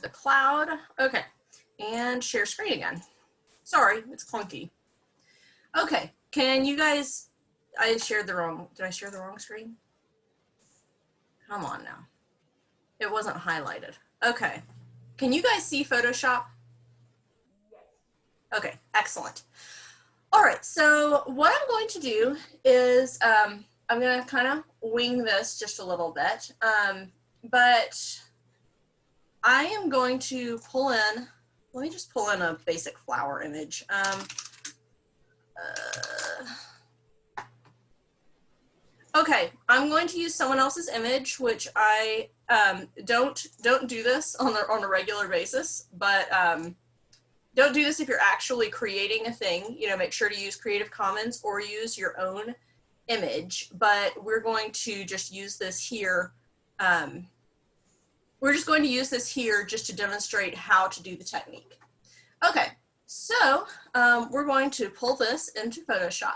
the cloud. Okay, and share screen again. Sorry, it's clunky. Okay, can you guys, did I share the wrong screen? Come on now. It wasn't highlighted. Okay, can you guys see Photoshop? Okay, excellent. All right, so what I'm going to do is I'm going to kind of wing this just a little bit, but I am going to pull in, let me just pull in a basic flower image. Okay, I'm going to use someone else's image, which I don't do this on a regular basis, but don't do this if you're actually creating a thing. You know, make sure to use Creative Commons or use your own image, but we're going to just use this here. We're just going to use this here just to demonstrate how to do the technique. Okay, so we're going to pull this into Photoshop.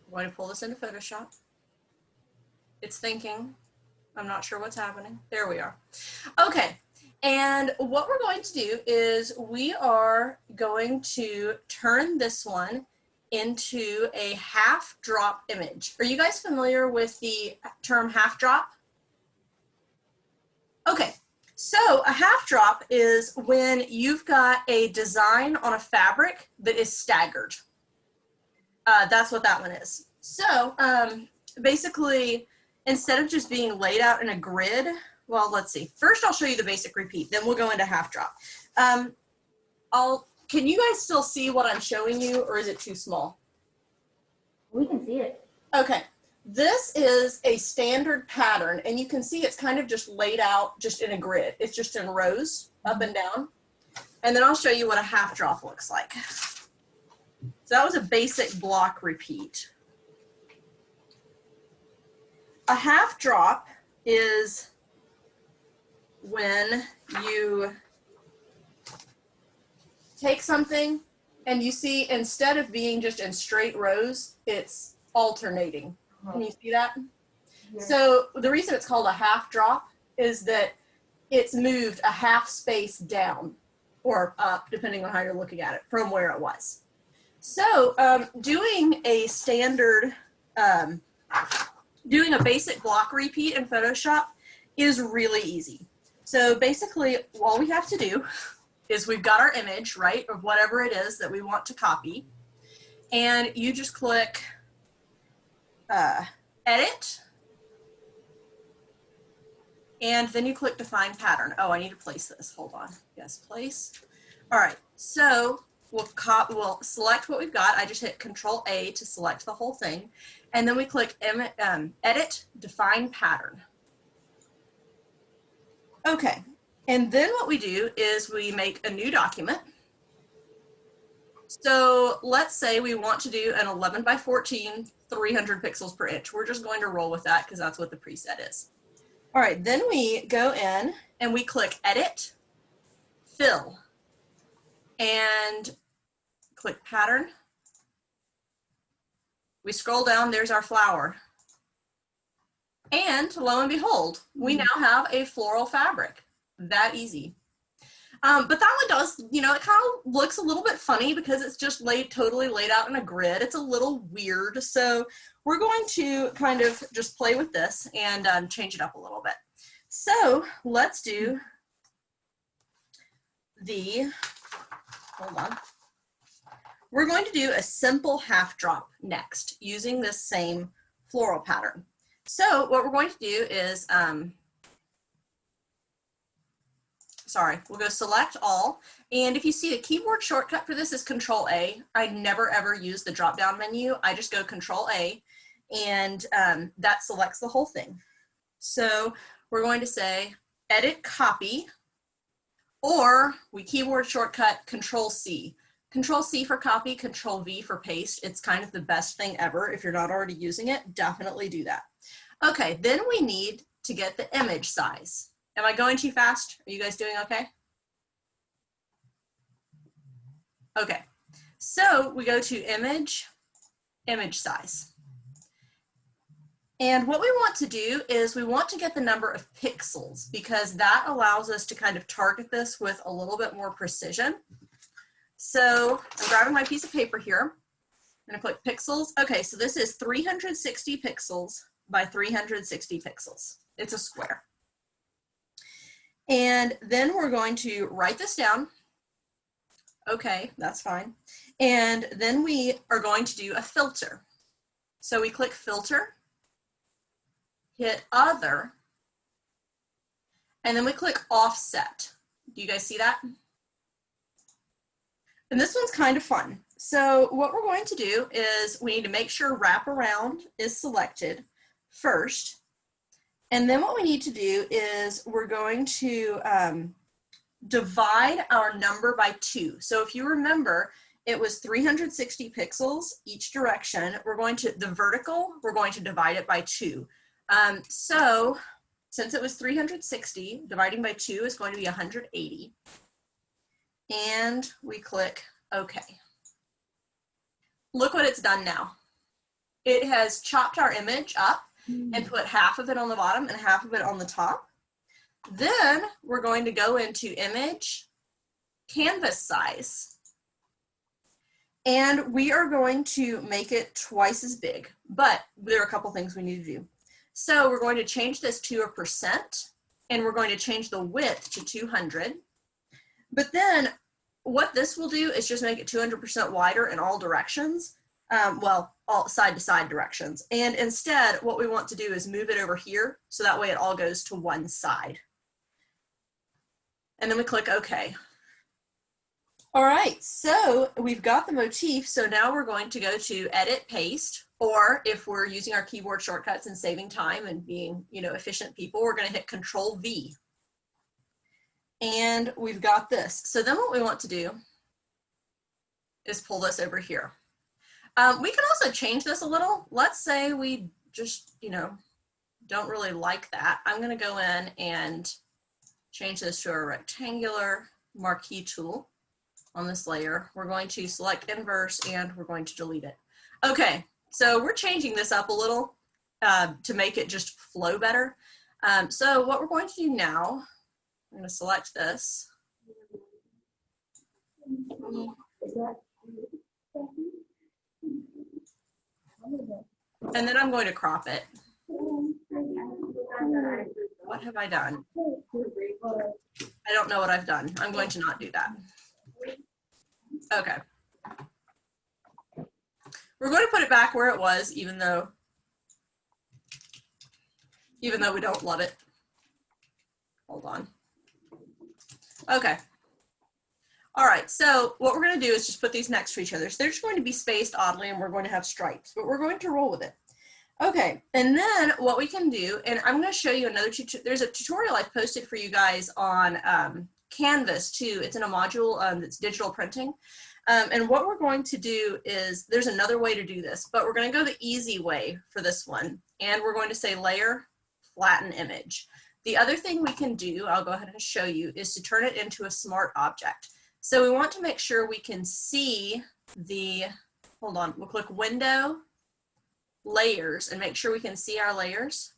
I'm going to pull this into Photoshop. It's thinking. I'm not sure what's happening. There we are. Okay, and what we're going to do is we are going to turn this one into a half drop image. Are you guys familiar with the term half drop? Okay, so a half drop is when you've got a design on a fabric that is staggered. That's what that one is. So basically, instead of just being laid out in a grid, well, let's see. First, I'll show you the basic repeat, then we'll go into half drop. Can you guys still see what I'm showing you, or is it too small? We can see it. Okay, this is a standard pattern, and you can see it's kind of just laid out just in a grid. It's just in rows, up and down. And then I'll show you what a half drop looks like. So that was a basic block repeat. A half drop is when you take something and you see, instead of being just in straight rows, it's alternating. Can you see that? Yeah. So the reason it's called a half drop is that it's moved a half space down or up, depending on how you're looking at it, from where it was. So doing a standard, doing a basic block repeat in Photoshop is really easy. So basically, all we have to do is we've got our image, right, of whatever it is that we want to copy. And you just click Edit. And then you click Define Pattern. Oh, I need to place this. Hold on. Yes, place. All right. So we'll select what we've got. I just hit Control A to select the whole thing. And then we click Edit, Define Pattern. Okay. And then what we do is we make a new document. So let's say we want to do an 11 by 14, 300 pixels per inch. We're just going to roll with that because that's what the preset is. All right, then we go in and we click Edit, Fill, and click Pattern. We scroll down, there's our flower. And lo and behold, we now have a floral fabric. That easy. But that one does, you know, it kind of looks a little bit funny because it's just totally laid out in a grid. It's a little weird. So we're going to kind of just play with this and change it up a little bit. So let's do hold on. We're going to do a simple half drop next using this same floral pattern. So what we're going to do is, we'll go select all. And if you see the keyboard shortcut for this is Control A. I never ever use the drop down menu. I just go Control A and that selects the whole thing. So we're going to say Edit Copy, or we keyboard shortcut Control C. Control C for copy, Control V for paste. It's kind of the best thing ever. If you're not already using it, definitely do that. Okay, then we need to get the image size. Am I going too fast? Are you guys doing okay? Okay, so we go to image size. And what we want to do is we want to get the number of pixels because that allows us to kind of target this with a little bit more precision. So I'm grabbing my piece of paper here. I'm going to click pixels. Okay, so this is 360 pixels by 360 pixels. It's a square. And then we're going to write this down. Okay, that's fine. And then we are going to do a filter. So we click filter, hit other, and then we click offset. Do you guys see that? And this one's kind of fun. So what we're going to do is we need to make sure wraparound is selected first. And then what we need to do is we're going to divide our number by 2. So if you remember, it was 360 pixels each direction. We're going to, the vertical, we're going to divide it by 2. So since it was 360, dividing by 2 is going to be 180. And we click OK. Look what it's done now. It has chopped our image up and put half of it on the bottom and half of it on the top. Then we're going to go into image, canvas size, and we are going to make it twice as big, but there are a couple things we need to do. So we're going to change this to 1%, and we're going to change the width to 200. But then what this will do is just make it 200% wider in all directions. Well, all side to side directions. And instead, what we want to do is move it over here, so that way it all goes to one side. And then we click OK. All right, so we've got the motif. So now we're going to go to Edit, Paste, or if we're using our keyboard shortcuts and saving time and being, efficient people, we're going to hit Control V. And we've got this. So then what we want to do is pull this over here. We can also change this a little. Let's say we just, don't really like that. I'm going to go in and change this to a rectangular marquee tool on this layer. We're going to select inverse and we're going to delete it. Okay, so we're changing this up a little to make it just flow better. So what we're going to do now, I'm going to select this. And then I'm going to crop it. What have I done? I don't know what I've done. I'm going to not do that. Okay. We're going to put it back where it was, even though we don't love it. Hold on. Okay. All right, so what we're going to do is just put these next to each other. So they're just going to be spaced oddly, and we're going to have stripes, but we're going to roll with it. Okay, and then what we can do, and I'm going to show you another tutorial. There's a tutorial I've posted for you guys on Canvas too. It's in a module that's digital printing. And what we're going to do is, there's another way to do this, but we're going to go the easy way for this one. And we're going to say Layer, Flatten Image. The other thing we can do, I'll go ahead and show you, is to turn it into a smart object. So we want to make sure we can see the, hold on, we'll click Window, Layers, and make sure we can see our layers.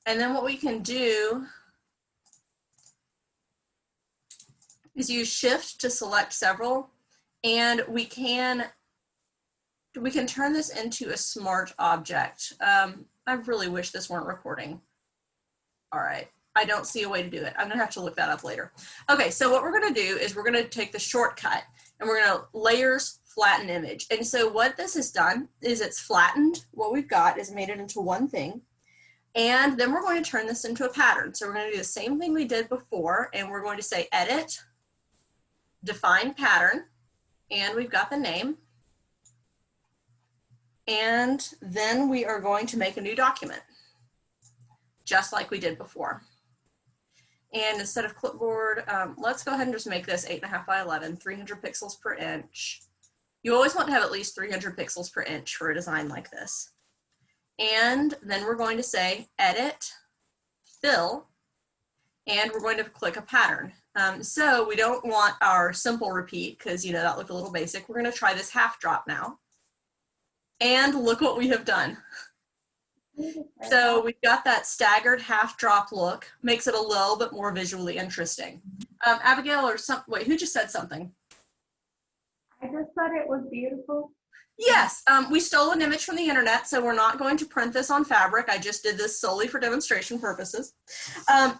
And then what we can do is use Shift to select several, and we can turn this into a smart object. I really wish this weren't recording. All right. I don't see a way to do it. I'm gonna have to look that up later. Okay, so what we're gonna do is we're gonna take the shortcut and we're gonna layers, flatten image. And so what this has done is it's flattened what we've got, is made it into one thing. And then we're going to turn this into a pattern. So we're gonna do the same thing we did before, and we're going to say Edit, Define Pattern, and we've got the name. And then we are going to make a new document, just like we did before. And instead of clipboard, let's go ahead and just make this 8.5 by 11, 300 pixels per inch. You always want to have at least 300 pixels per inch for a design like this. And then we're going to say Edit, Fill, and we're going to click a pattern. So we don't want our simple repeat because, that looked a little basic. We're going to try this half drop now. And look what we have done. So we've got that staggered half drop look, makes it a little bit more visually interesting. Abigail or some, wait, who just said something? I just thought it was beautiful. Yes, we stole an image from the internet, so we're not going to print this on fabric. I just did this solely for demonstration purposes.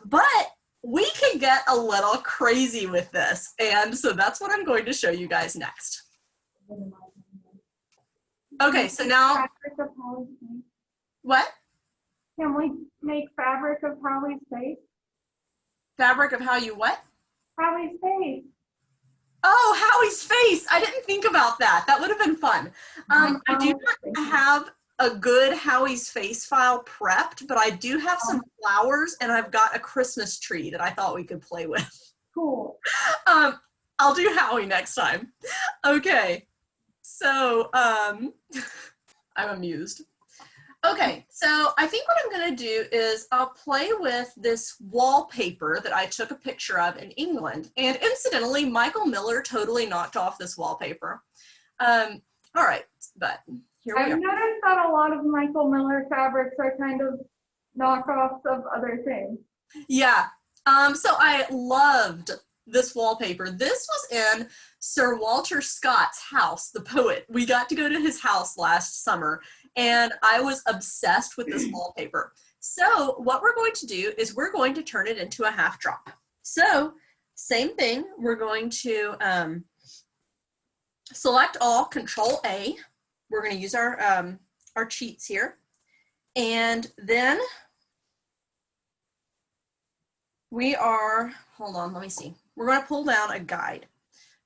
But we can get a little crazy with this, and so that's what I'm going to show you guys next. Okay, so now, Fabric of Holly's face. what? Can we make fabric of Holly's face? Fabric of how you what? Holly's face. Oh, Howie's face. I didn't think about that. That would have been fun. I do not have a good Howie's face file prepped, but I do have some flowers and I've got a Christmas tree that I thought we could play with. Cool. I'll do Howie next time. Okay, so I'm amused. Okay, so I think what I'm gonna do is I'll play with this wallpaper that I took a picture of in England. And incidentally, Michael Miller totally knocked off this wallpaper. All right, but here we I've are. noticed that a lot of Michael Miller fabrics are kind of knockoffs of other things. Yeah, so I loved this wallpaper. This was in Sir Walter Scott's house, the poet. We got to go to his house last summer and I was obsessed with this wallpaper. So what we're going to do is we're going to turn it into a half drop. So same thing, we're going to select all, Control A. We're going to use our cheats here. And then we are, hold on, let me see. We're going to pull down a guide.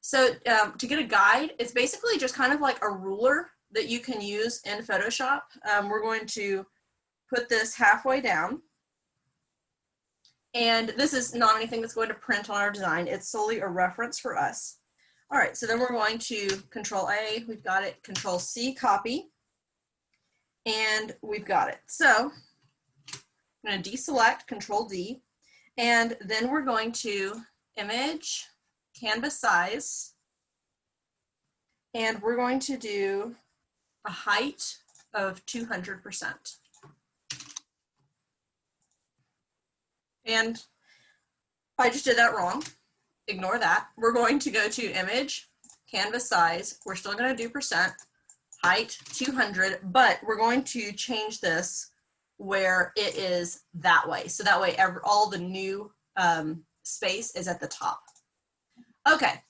So to get a guide, it's basically just kind of like a ruler that you can use in Photoshop. We're going to put this halfway down. And this is not anything that's going to print on our design. It's solely a reference for us. All right, so then we're going to Control A, we've got it, Control C, copy, and we've got it. So I'm going to deselect, Control D, and then we're going to Image, Canvas Size, and we're going to do a height of 200%. And I just did that wrong. Ignore that. We're going to go to Image, Canvas Size. We're still going to do percent, height 200, but we're going to change this where it is that way. So that way all the new space is at the top. Okay.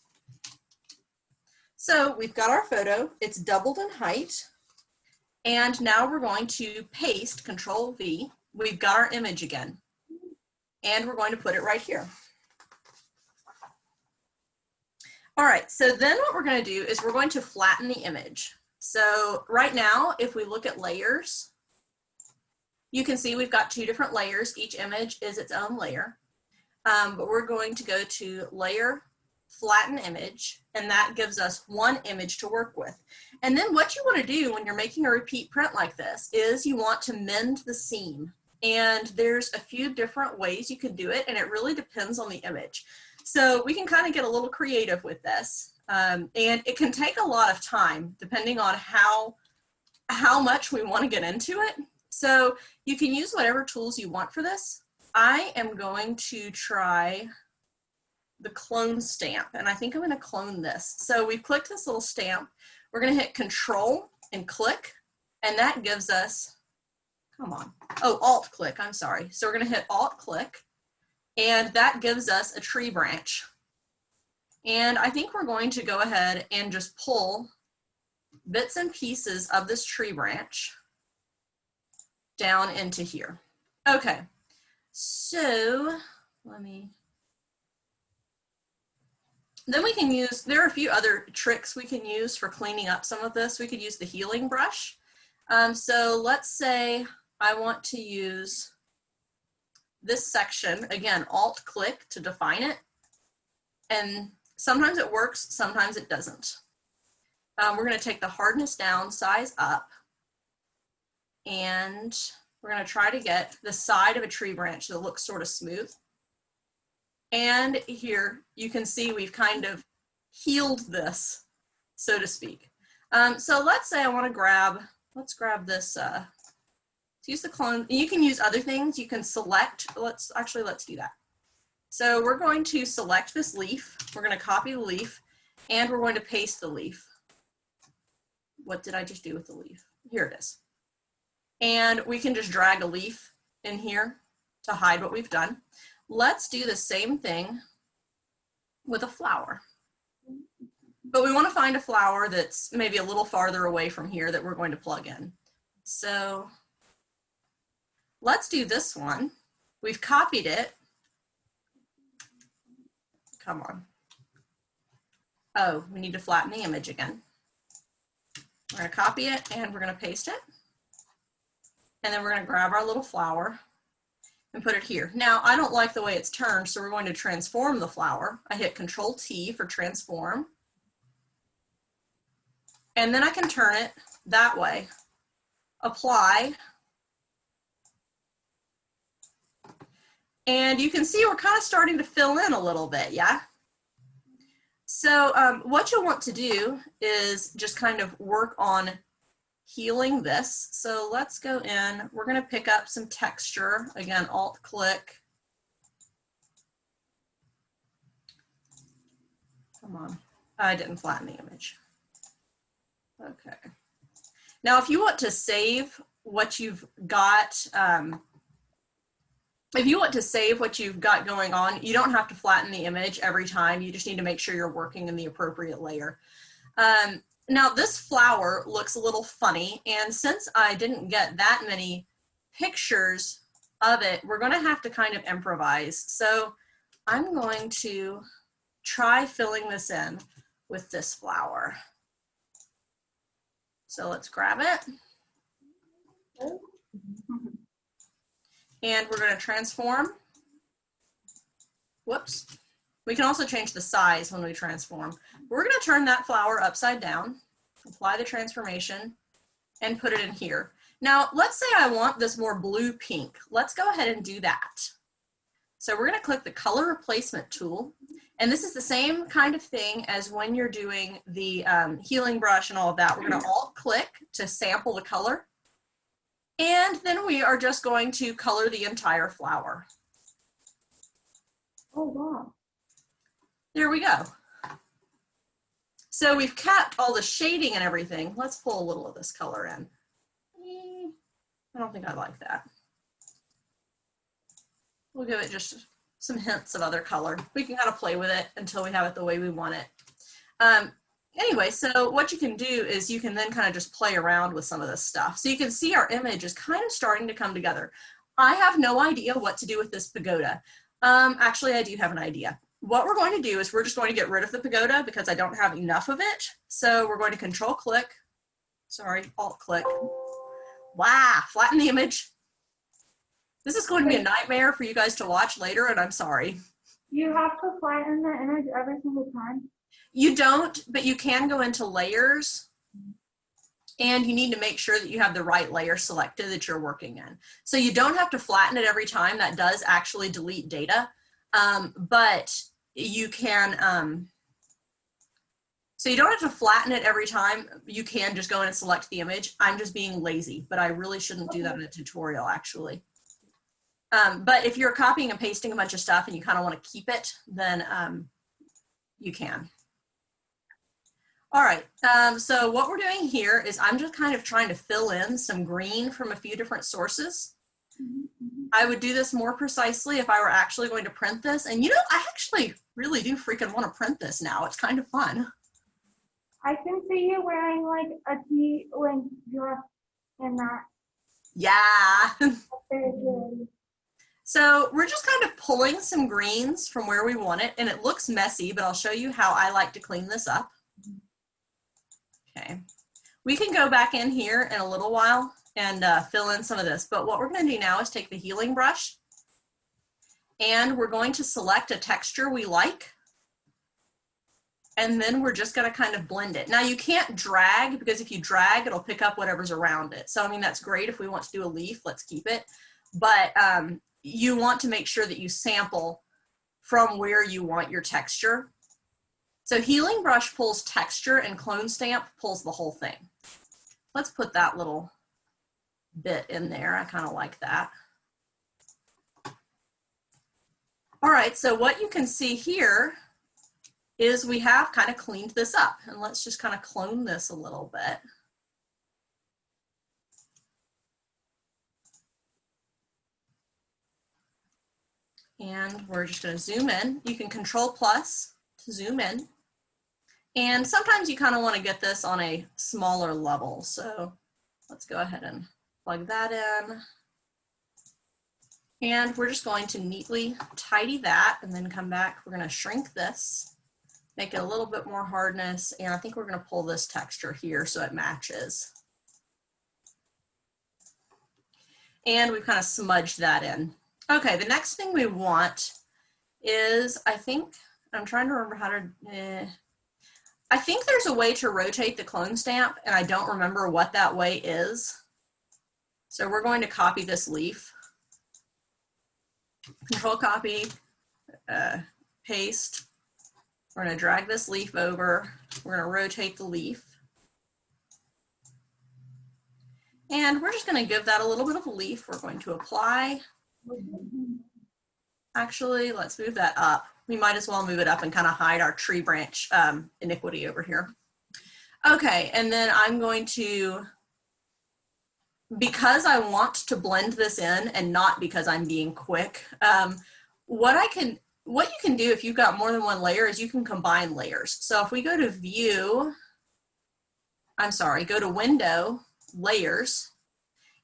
So we've got our photo, it's doubled in height, and now we're going to paste, Control V. We've got our image again, and we're going to put it right here. All right, so then what we're going to do is we're going to flatten the image. So right now, if we look at layers, you can see we've got two different layers. Each image is its own layer, but we're going to go to Layer, Flatten Image, and that gives us one image to work with. And then what you want to do when you're making a repeat print like this is you want to mend the seam. And there's a few different ways you can do it, and it really depends on the image. So we can kind of get a little creative with this. And it can take a lot of time depending on how much we want to get into it. So you can use whatever tools you want for this. I am going to try the clone stamp, and I think I'm going to clone this. So we've clicked this little stamp. We're going to hit Control and click, and that gives us, come on, oh, Alt click, I'm sorry. So we're going to hit Alt click, and that gives us a tree branch. And I think we're going to go ahead and just pull bits and pieces of this tree branch down into here. Okay, so then we can use, there are a few other tricks we can use for cleaning up some of this. We could use the healing brush. So let's say I want to use this section, again, Alt click to define it. And sometimes it works, sometimes it doesn't. We're going to take the hardness down, size up, and we're going to try to get the side of a tree branch that looks sort of smooth. And here you can see we've kind of healed this, so to speak. So let's say I want to grab, let's grab this So use the clone. You can use other things. You can select, let's do that. So we're going to select this leaf. We're going to copy the leaf and we're going to paste the leaf. What did I just do with the leaf? Here it is. And we can just drag a leaf in here to hide what we've done. Let's do the same thing with a flower. But we want to find a flower that's maybe a little farther away from here that we're going to plug in. So let's do this one. We've copied it. Come on. Oh, we need to flatten the image again. We're going to copy it and we're going to paste it. And then we're going to grab our little flower and put it here. Now, I don't like the way it's turned, so we're going to transform the flower. I hit Control T for transform. And then I can turn it that way. Apply. And you can see we're kind of starting to fill in a little bit, yeah? So what you'll want to do is just kind of work on healing this. So let's go in. We're going to pick up some texture. Again, Alt-click. Come on. I didn't flatten the image. Okay. Now, if you want to save what you've got, going on, you don't have to flatten the image every time. You just need to make sure you're working in the appropriate layer. Now, this flower looks a little funny, and since I didn't get that many pictures of it, we're going to have to kind of improvise. So I'm going to try filling this in with this flower. So let's grab it. And we're going to transform. Whoops. We can also change the size when we transform. We're going to turn that flower upside down, apply the transformation, and put it in here. Now, let's say I want this more blue-pink. Let's go ahead and do that. So we're going to click the color replacement tool. And this is the same kind of thing as when you're doing the healing brush and all of that. We're going to Alt-click to sample the color. And then we are just going to color the entire flower. Oh, wow. There we go. So we've kept all the shading and everything. Let's pull a little of this color in. I don't think I like that. We'll give it just some hints of other color. We can kind of play with it until we have it the way we want it. Anyway, so what you can do is you can then kind of just play around with some of this stuff. So you can see our image is kind of starting to come together. I have no idea what to do with this pagoda. Actually, I do have an idea. What we're going to do is we're just going to get rid of the pagoda because I don't have enough of it. So we're going to Control-click, sorry, Alt-click. Wow, flatten the image. This is going to be a nightmare for you guys to watch later, and I'm sorry. You have to flatten the image every single time? You don't, but you can go into layers, and you need to make sure that you have the right layer selected that you're working in. So you don't have to flatten it every time. That does actually delete data, but you can, so you don't have to flatten it every time. You can just go in and select the image. I'm just being lazy, but I really shouldn't do that in a tutorial, actually. But if you're copying and pasting a bunch of stuff and you kind of want to keep it, then you can. All right, so what we're doing here is I'm just kind of trying to fill in some green from a few different sources. I would do this more precisely if I were actually going to print this. And you know, I actually really do freaking want to print this now. It's kind of fun. I can see you wearing like a T-length dress in that. Yeah. Very good. So we're just kind of pulling some greens from where we want it, and it looks messy, but I'll show you how I like to clean this up. Okay, we can go back in here in a little while and fill in some of this, but what we're going to do now is take the healing brush, and we're going to select a texture we like, and then we're just going to kind of blend it. Now you can't drag, because if you drag, it'll pick up whatever's around it. So I mean, that's great if we want to do a leaf, let's keep it, but you want to make sure that you sample from where you want your texture. So healing brush pulls texture and clone stamp pulls the whole thing. Let's put that little bit in there. I kind of like that. All right, so what you can see here is we have kind of cleaned this up, and let's just kind of clone this a little bit. And we're just going to zoom in. You can Control plus to zoom in. And sometimes you kind of want to get this on a smaller level. So let's go ahead and plug that in. And we're just going to neatly tidy that and then come back. We're going to shrink this, make it a little bit more hardness. And I think we're going to pull this texture here so it matches. And we've kind of smudged that in. Okay, the next thing we want is, I think, I'm trying to remember how to, I think there's a way to rotate the clone stamp, and I don't remember what that way is. So we're going to copy this leaf. Control copy, paste. We're going to drag this leaf over. We're going to rotate the leaf. And we're just going to give that a little bit of a leaf. We're going to apply. Actually, let's move that up. We might as well move it up and kind of hide our tree branch iniquity over here. Okay, and then I'm going to, because I want to blend this in and not because I'm being quick, what you can do if you've got more than one layer is you can combine layers. So if we go to View, go to Window, Layers,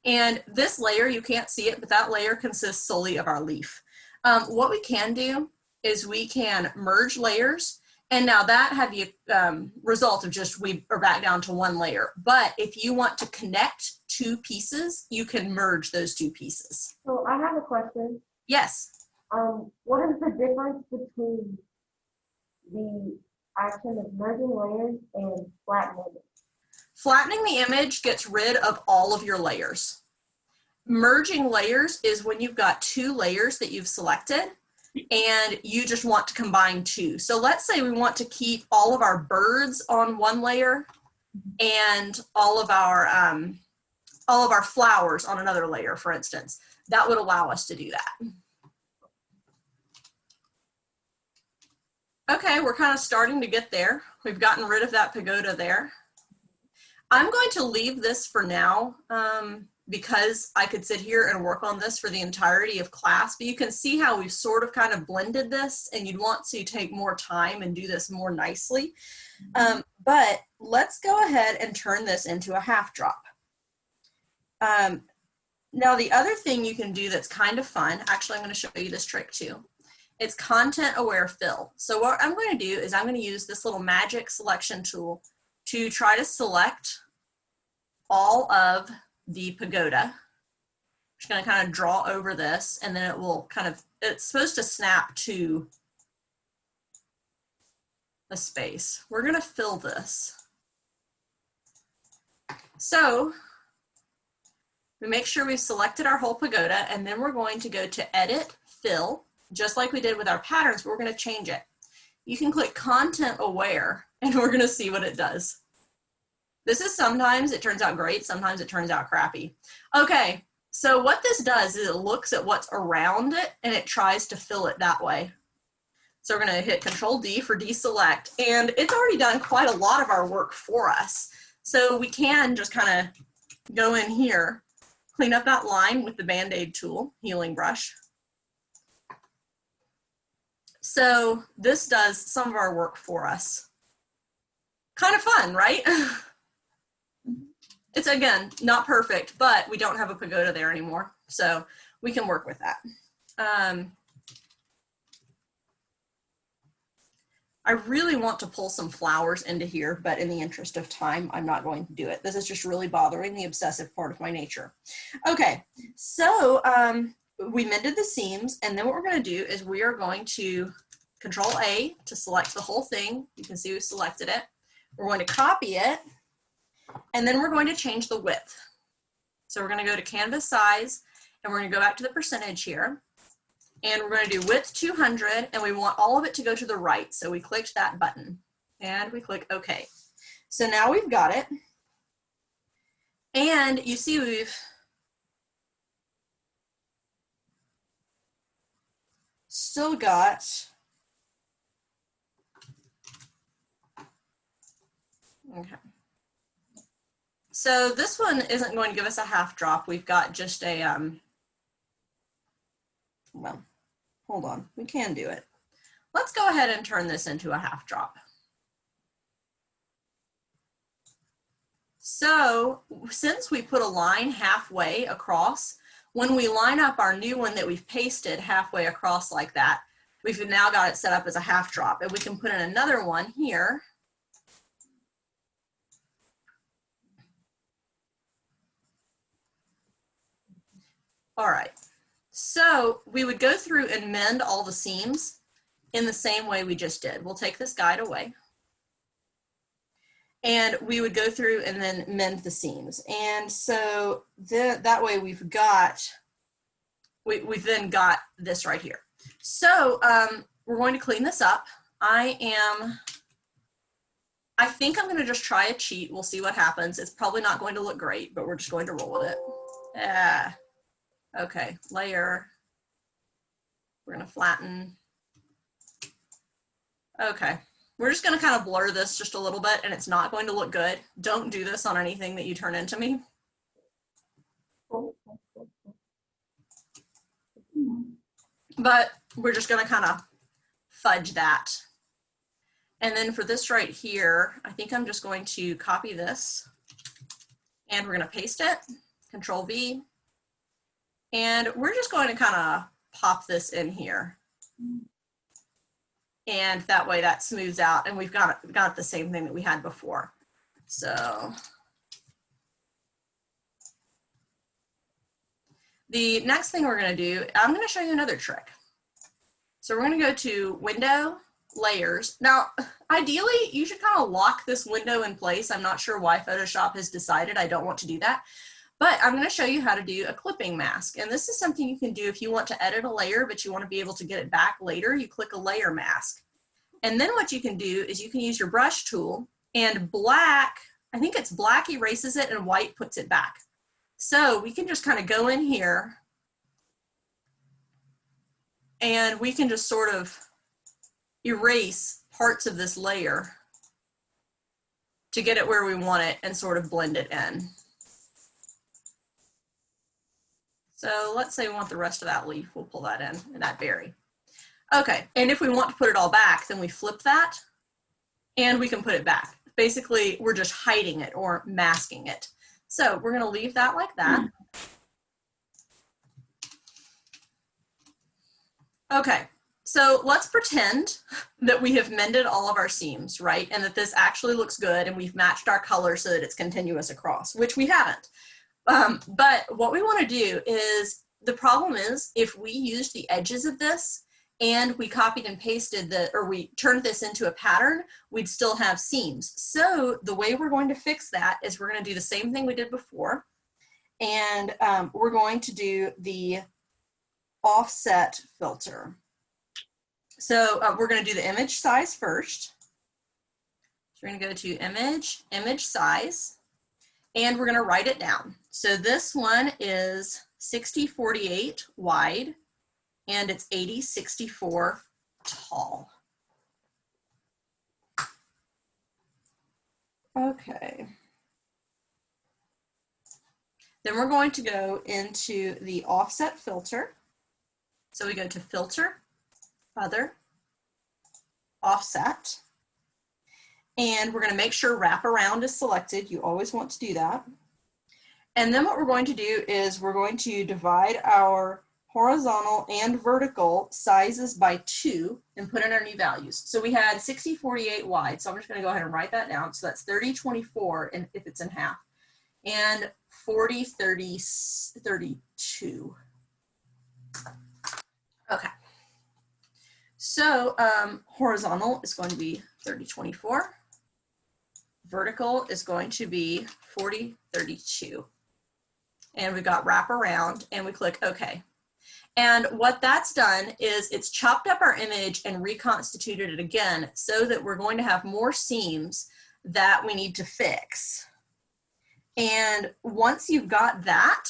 and this layer, you can't see it, but that layer consists solely of our leaf. What we can do is we can merge layers, and now that had the result of just we are back down to one layer. But if you want to connect two pieces, you can merge those two pieces. So I have a question. Yes. What is the difference between the action of merging layers and flattening it? Flattening the image gets rid of all of your layers. Merging layers is when you've got two layers that you've selected and you just want to combine two. So let's say we want to keep all of our birds on one layer and all of our flowers on another layer, for instance. That would allow us to do that. Okay, we're kind of starting to get there. We've gotten rid of that pagoda there. I'm going to leave this for now because I could sit here and work on this for the entirety of class, but you can see how we've sort of kind of blended this, and you'd want to take more time and do this more nicely. But let's go ahead and turn this into a half drop. Now the other thing you can do that's kind of fun, actually I'm going to show you this trick too. It's content aware fill. So what I'm going to do is I'm going to use this little magic selection tool to try to select all of the pagoda. I'm just going to kind of draw over this, and then it will kind of, it's supposed to snap to a space. We're going to fill this. So we make sure we've selected our whole pagoda, and then we're going to go to Edit, Fill, just like we did with our patterns, but we're going to change it. You can click Content Aware, and we're going to see what it does. This is sometimes it turns out great, sometimes it turns out crappy. Okay, so what this does is it looks at what's around it and it tries to fill it that way. So we're going to hit Control D for deselect, and it's already done quite a lot of our work for us. So we can just kind of go in here, clean up that line with the Band-Aid tool, healing brush. So this does some of our work for us. Kind of fun, right? It's, again, not perfect, but we don't have a pagoda there anymore, so we can work with that. I really want to pull some flowers into here, but in the interest of time, I'm not going to do it. This is just really bothering the obsessive part of my nature. Okay, so we mended the seams, and then what we're going to do is we are going to Control A to select the whole thing. You can see we selected it. We're going to copy it, and then we're going to change the width. So we're going to go to canvas size, and we're going to go back to the percentage here, and we're going to do width 200, and we want all of it to go to the right. So we clicked that button, and we click OK. So now we've got it, and you see we've still got, okay. So this one isn't going to give us a half drop. We've got just a, well, hold on, we can do it. Let's go ahead and turn this into a half drop. So since we put a line halfway across, when we line up our new one that we've pasted halfway across like that, we've now got it set up as a half drop, and we can put in another one here. All right, so we would go through and mend all the seams in the same way we just did. We'll take this guide away. And we would go through and then mend the seams. And so that way we've then got this right here. So we're going to clean this up. I think I'm gonna just try a cheat. We'll see what happens. It's probably not going to look great, but we're just going to roll with it. Okay, layer. We're gonna flatten. Okay. We're just gonna kind of blur this just a little bit, and it's not going to look good. Don't do this on anything that you turn into me. But we're just gonna kind of fudge that. And then for this right here, I think I'm just going to copy this, and we're gonna paste it, Control V. And we're just going to kind of pop this in here. And that way that smooths out, and we've got the same thing that we had before. So the next thing we're going to do, I'm going to show you another trick. So we're going to go to Window, Layers. Now, ideally, you should kind of lock this window in place. I'm not sure why Photoshop has decided I don't want to do that. But I'm going to show you how to do a clipping mask. And this is something you can do if you want to edit a layer, but you want to be able to get it back later. You click a layer mask. And then what you can do is you can use your brush tool, and black, I think it's black erases it and white puts it back. So we can just kind of go in here and we can just sort of erase parts of this layer to get it where we want it and sort of blend it in. So let's say we want the rest of that leaf, we'll pull that in, and that berry. Okay, and if we want to put it all back, then we flip that and we can put it back. Basically, we're just hiding it or masking it. So we're gonna leave that like that. Okay, so let's pretend that we have mended all of our seams, right? And that this actually looks good and we've matched our color so that it's continuous across, which we haven't. But what we want to do is, the problem is if we used the edges of this and we copied and pasted or we turned this into a pattern, we'd still have seams. So the way we're going to fix that is we're going to do the same thing we did before. And we're going to do the offset filter. So we're going to do the image size first. So we're going to go to image, image size, and we're going to write it down. So this one is 60/48 wide, and it's 80/64 tall. Okay. Then we're going to go into the offset filter. So we go to Filter, Other, Offset, and we're going to make sure Wraparound is selected. You always want to do that. And then what we're going to do is we're going to divide our horizontal and vertical sizes by 2 and put in our new values. So we had 60/48 wide, so I'm just going to go ahead and write that down. So that's 30/24 and if it's in half, and 40/32. Okay. So horizontal is going to be 30/24. Vertical is going to be 40/32. And we've got wrap around, and we click OK. And what that's done is it's chopped up our image and reconstituted it again so that we're going to have more seams that we need to fix. And once you've got that,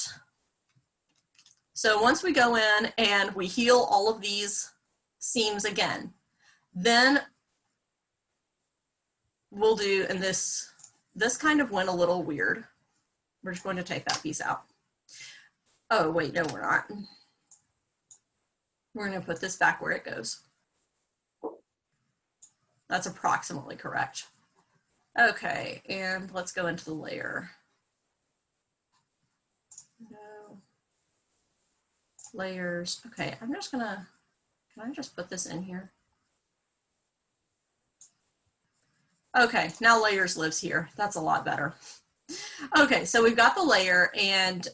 so once we go in and we heal all of these seams again. Then we'll do, and this kind of went a little weird. We're just going to take that piece out. Oh, wait, no, we're not. We're going to put this back where it goes. That's approximately correct. Okay, and let's go into the layer. No. Layers. Okay, I'm just gonna, can I just put this in here? Okay, now layers lives here. That's a lot better. Okay, so we've got the layer, and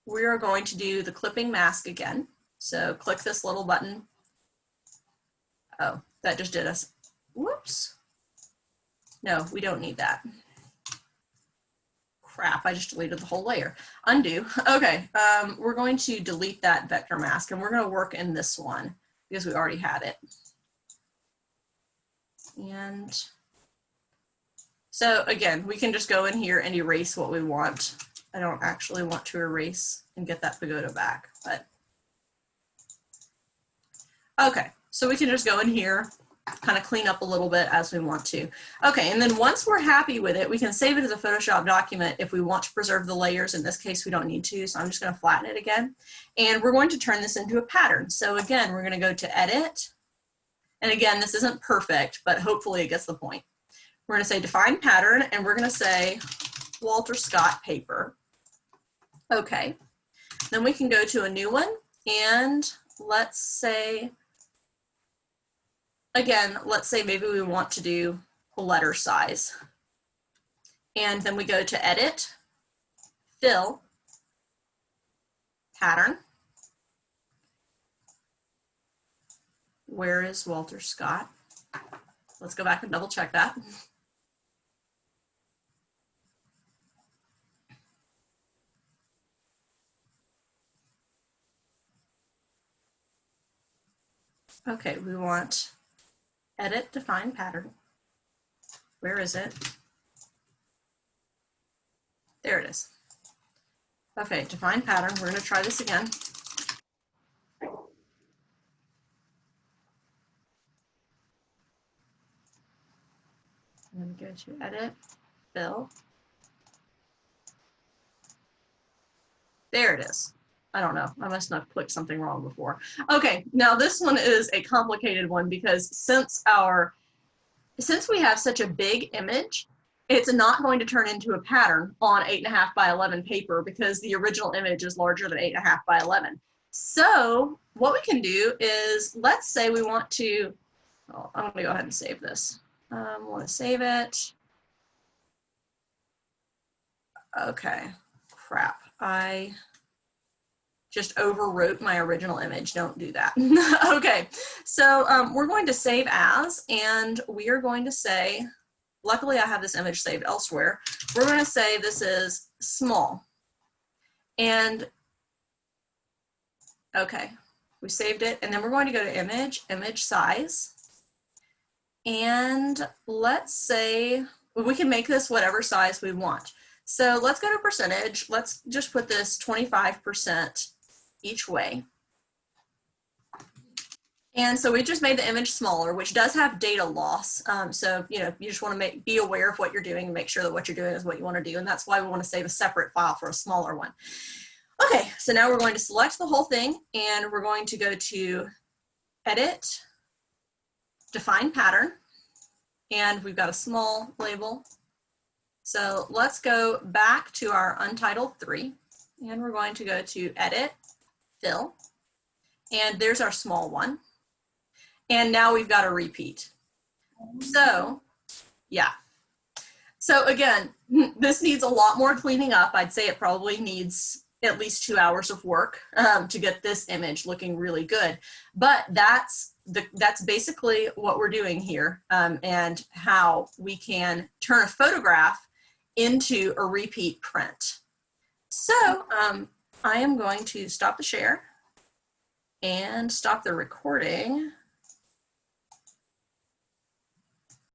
we are going to do the clipping mask again. So click this little button. Oh, that just did us. Whoops. No, we don't need that. Crap, I just deleted the whole layer. Undo. Okay, we're going to delete that vector mask, and we're going to work in this one because we already had it. And so again, we can just go in here and erase what we want. I don't actually want to erase and get that pagoda back, but okay, so we can just go in here, kind of clean up a little bit as we want to. Okay, and then once we're happy with it, we can save it as a Photoshop document if we want to preserve the layers. In this case, we don't need to, so I'm just going to flatten it again. And we're going to turn this into a pattern. So again, we're going to go to Edit. And again, this isn't perfect, but hopefully it gets the point. We're going to say Define Pattern, and we're going to say Walter Scott Paper. Okay, then we can go to a new one, and let's say, again, let's say maybe we want to do a letter size. And then we go to Edit, Fill, Pattern. Where is Walter Scott? Let's go back and double check that. Okay, we want Edit, Define Pattern. Where is it? There it is. Okay, Define Pattern. We're going to try this again. I'm going to go to Edit, Fill. There it is. I don't know. I must have clicked something wrong before. Okay, now this one is a complicated one because since we have such a big image, it's not going to turn into a pattern on 8.5 by 11 paper because the original image is larger than 8.5 by 11. So what we can do is, let's say we want to, oh, I'm going to go ahead and save this. I want to save it. Okay, crap. I just overwrote my original image. Don't do that. Okay, so we're going to save as, and we are going to say, luckily I have this image saved elsewhere. We're going to say this is small. And okay, we saved it, and then we're going to go to image, image size. And let's say we can make this whatever size we want. So let's go to percentage. Let's just put this 25% each way. And so we just made the image smaller, which does have data loss. So, you know, you just want to be aware of what you're doing and make sure that what you're doing is what you want to do. And that's why we want to save a separate file for a smaller one. Okay, so now we're going to select the whole thing, and we're going to go to Edit, Define Pattern, and we've got a small label. So let's go back to our Untitled 3, and we're going to go to Edit, Fill, and there's our small one. And now we've got a repeat. So, yeah. So again, this needs a lot more cleaning up. I'd say it probably needs at least 2 hours of work to get this image looking really good. But that's basically what we're doing here, and how we can turn a photograph into a repeat print. So I am going to stop the share and stop the recording.